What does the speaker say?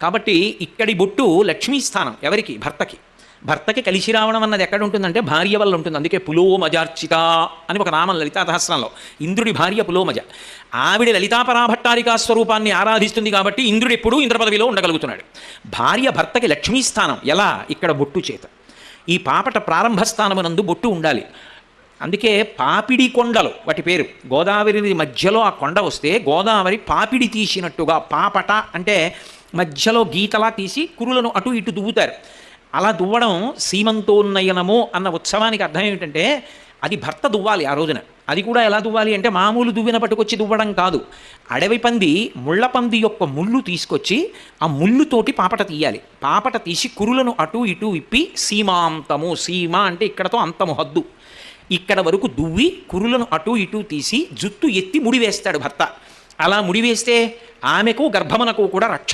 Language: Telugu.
కాబట్టి ఇక్కడి బొట్టు లక్ష్మీ స్థానం ఎవరికి? భర్తకి. భర్తకి కలిసి రావడం అన్నది ఎక్కడ ఉంటుందంటే భార్య వల్ల ఉంటుంది. అందుకే పులోమజార్చిత అని ఒక నామం లలితా సహస్రంలో. ఇంద్రుడి భార్య పులోమజ. ఆవిడ లలితాపరాభట్టారికా స్వరూపాన్ని ఆరాధిస్తుంది కాబట్టి ఇంద్రుడు ఎప్పుడూ ఇంద్ర పదవిలో ఉండగలుగుతున్నాడు. భార్య భర్తకి లక్ష్మీ స్థానం. ఎలా? ఇక్కడ బొట్టు చేత. ఈ పాపట ప్రారంభ స్థానమునందు బొట్టు ఉండాలి. అందుకే పాపిడి కొండలు వాటి పేరు. గోదావరి మధ్యలో ఆ కొండ వస్తే గోదావరి పాపిడి తీసినట్టుగా, పాపట అంటే మధ్యలో గీతలా తీసి కురులను అటు ఇటు దువ్వుతారు. అలా దువ్వడం సీమంతోన్నయనము అన్న ఉత్సవానికి అర్థం ఏమిటంటే అది భర్త దువ్వాలి ఆ రోజున. అది కూడా ఎలా దువ్వాలి అంటే మామూలు దువ్విన పట్టుకొచ్చి దువ్వడం కాదు. అడవి పంది, ముళ్ళ పంది యొక్క ముళ్ళు తీసుకొచ్చి ఆ ముళ్ళుతోటి పాపట తీయాలి. పాపట తీసి కురులను అటు ఇటు విప్పి సీమాంతము, సీమ అంటే ఇక్కడతో అంతము, హద్దు, ఇక్కడ వరకు దువ్వి కురులను అటు ఇటు తీసి జుత్తు ఎత్తి ముడివేస్తాడు భర్త. అలా ముడివేస్తే ఆమెకు గర్భమునకు కూడా రక్ష.